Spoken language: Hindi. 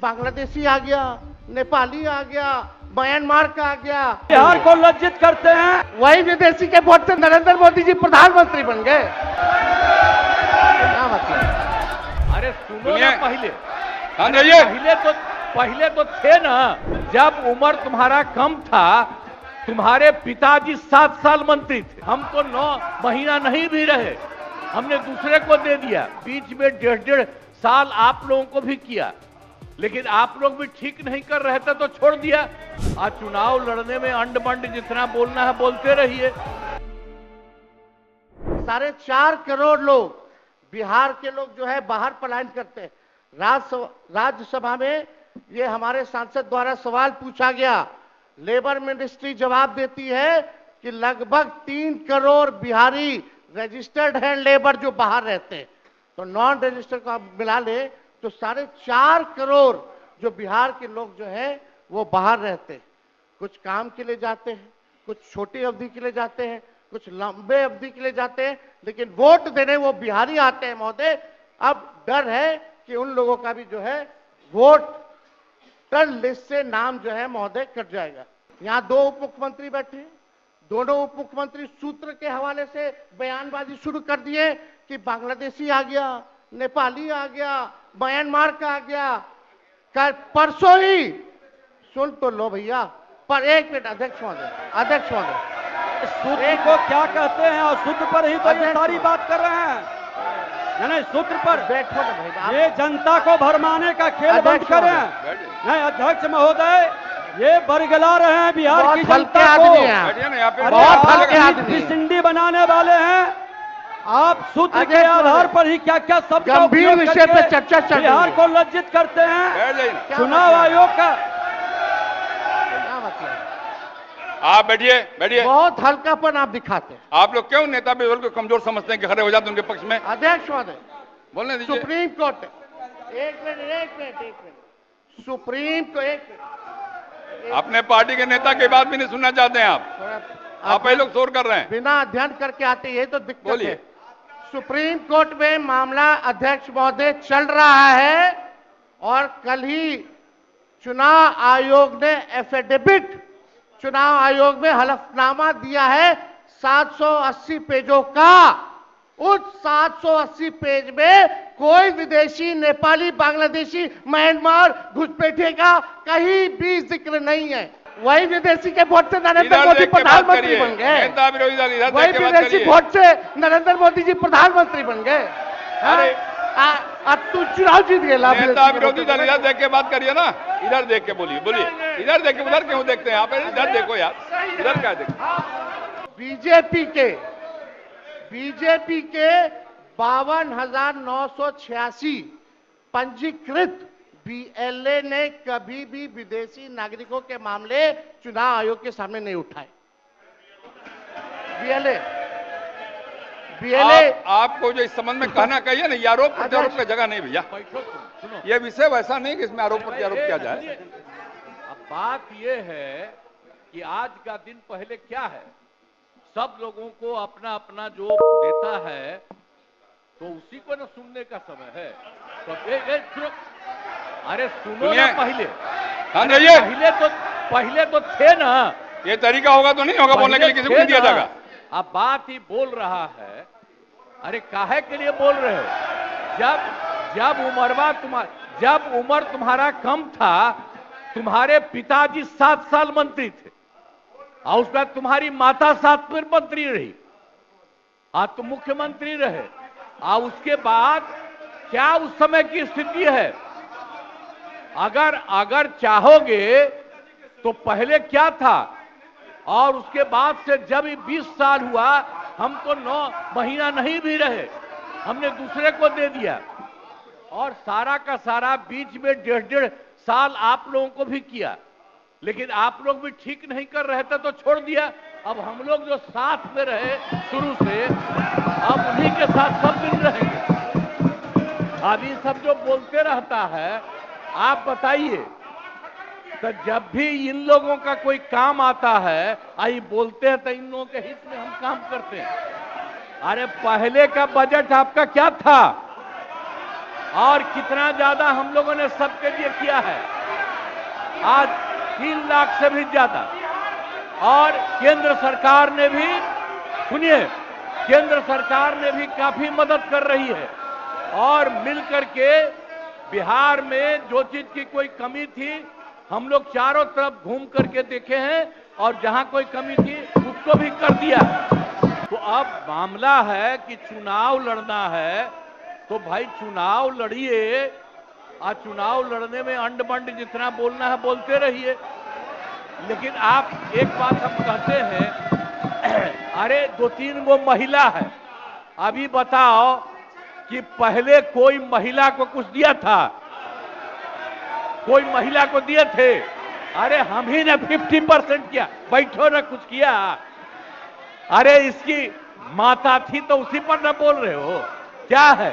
बांग्लादेशी आ गया, नेपाली आ गया, म्यांमार का आ गया। बिहार को लज्जित करते हैं। वही विदेशी के वोट से नरेंद्र मोदी जी प्रधानमंत्री बन गए। क्या मतलब? अरे सुनो ना, पहले तो थे ना, जब उम्र तुम्हारा कम था, तुम्हारे पिताजी 7 साल मंत्री थे, हम तो 9 महीना नहीं भी रहे, हमने दूसरे को दे दिया। बीच में 1.5 साल आप लोगों को भी किया, लेकिन आप लोग भी ठीक नहीं कर रहे थे तो छोड़ दिया। आज चुनाव लड़ने में अंड मंड जितना बोलना है बोलते रहिए। 4.5 करोड़ लोग, बिहार के लोग जो है बाहर पलायन करते हैं। राज्यसभा में ये हमारे सांसद द्वारा सवाल पूछा गया, लेबर मिनिस्ट्री जवाब देती है कि लगभग 3 करोड़ बिहारी रजिस्टर्ड हैं लेबर जो बाहर रहते हैं, तो नॉन रजिस्टर्ड को आप मिला ले तो 4.5 करोड़ जो बिहार के लोग जो हैं वो बाहर रहते हैं। कुछ काम के लिए जाते हैं, कुछ छोटी अवधि के लिए जाते हैं, कुछ लंबे अवधि के लिए जाते हैं, लेकिन वोट देने वो बिहारी आते हैं महोदय। अब डर है कि उन लोगों का भी जो है वोटर लिस्ट से नाम जो है महोदय कट जाएगा। यहाँ 2 उप मुख्यमंत्री बैठे हैं, दोनों उप मुख्यमंत्री सूत्र के हवाले से बयानबाजी शुरू कर दिए कि बांग्लादेशी आ गया, नेपाली आ गया, म्यांमार का आ गया। कल परसों ही सुन तो लो भैया, पर एक मिनट अध्यक्ष महोदय, सूत्र को क्या कहते हैं और सूत्र पर ही तो ये सारी बात कर रहे हैं। नहीं, सूत्र पर बैठो ना भाई, ये जनता को भरमाने का खेल बंद करें। नहीं अध्यक्ष महोदय, ये बरगला रहे हैं बिहार की जनता को। बहुत हल्के आदमी सिंडी बनाने वाले हैं। आप सूत्र के आधार पर ही क्या क्या सब गंभीर विषय पे चर्चा चल रही है। बिहार को लज्जित करते हैं। चुनाव आयोग का क्या मतलब? आप बैठिए। बहुत हल्कापन आप दिखाते हैं। आप लोग क्यों नेता बिल्कुल को कमजोर समझते हैं कि खड़े हो जाते हैं उनके पक्ष में? अध्यक्ष महोदय, बोलने दीजिए। सुप्रीम कोर्ट, एक मिनट, सुप्रीम को एक मिनट, अपने पार्टी के नेता की बात भी नहीं सुनना चाहते हैं आप ही लोग शोर कर रहे हैं। बिना अध्ययन करके आते, ये तो दिक्कत बोलिए। है। सुप्रीम कोर्ट में मामला अध्यक्ष महोदय चल रहा है और कल ही चुनाव आयोग ने एफिडेविट, चुनाव आयोग में हलफनामा दिया है 780 पेजों का। उस 780 पेज में कोई विदेशी, नेपाली, बांग्लादेशी, म्यांमार, घुसपैठे का कहीं भी जिक्र नहीं है। वही विदेशी के वोट से नरेंद्र मोदी प्रधानमंत्री बन गए। वही विदेशी वोट से नरेंद्र मोदी जी प्रधानमंत्री बन गए। अरे अब तू चुनाव जीत गया। नेता विरोधी दल इधर देख के बात करिए ना, इधर देख के बोलिए। इधर देख के, उधर क्यों देखते हैं आप? इधर देखो यार, इधर क्या देखो? बीजेपी के 52,986 पंजीकृत बीएलए ने कभी भी विदेशी नागरिकों के मामले चुनाव आयोग के सामने नहीं उठाए। बीएलए आपको जो इस संबंध में कहना कहिए ना, ये आरोप प्रत्यारोप की जगह नहीं भैया। ये विषय वैसा नहीं कि इसमें आरोप प्रत्यारोप किया जाए। अब बात ये है कि आज का दिन पहले क्या है, सब लोगों को अपना अपना जो देता है तो उसी को ना सुनने का समय है। तो अरे सुनो ना, पहले तो थे ना। ये तरीका होगा तो नहीं होगा बोलने के लिए, किसी को नहीं दिया जाएगा। अब बात ही बोल रहा है। अरे काहे के लिए बोल रहे हो? जब उम्र तुम्हारा कम था, तुम्हारे पिताजी 7 साल मंत्री थे और उसके बाद तुम्हारी माता 7 फिर मंत्री रही, आज तुम मुख्यमंत्री रहे। और उसके बाद क्या उस समय की स्थिति है? अगर चाहोगे तो पहले क्या था और उसके बाद से जब 20 साल हुआ, हम तो 9 महीना नहीं भी रहे, हमने दूसरे को दे दिया। और सारा का सारा बीच में 1.5 साल आप लोगों को भी किया, लेकिन आप लोग भी ठीक नहीं कर रहे थे तो छोड़ दिया। अब हम लोग जो साथ में रहे शुरू से, अब उन्हीं के साथ सब दिन रहेंगे। अभी सब जो बोलते रहता है, आप बताइए, तो जब भी इन लोगों का कोई काम आता है, आई बोलते हैं तो इन लोगों के हित में हम काम करते हैं। अरे पहले का बजट आपका क्या था? और कितना ज्यादा हम लोगों ने सबके लिए किया है, आज 3 लाख से भी ज्यादा। और केंद्र सरकार ने भी, सुनिए, केंद्र सरकार ने भी काफी मदद कर रही है और मिलकर के बिहार में जो चीज की कोई कमी थी हम लोग चारों तरफ घूम करके देखे हैं और जहां कोई कमी थी उसको भी कर दिया। तो अब मामला है कि चुनाव लड़ना है तो भाई चुनाव लड़िए, और चुनाव लड़ने में अंड बंड जितना बोलना है बोलते रहिए। लेकिन आप एक बात हम कहते हैं, अरे 2-3 गो महिला है, अभी बताओ कि पहले कोई महिला को कुछ दिया था? कोई महिला को दिए थे? अरे हम ही ने 50% किया, बैठो ना कुछ किया। अरे इसकी माता थी तो उसी पर ना बोल रहे हो, क्या है?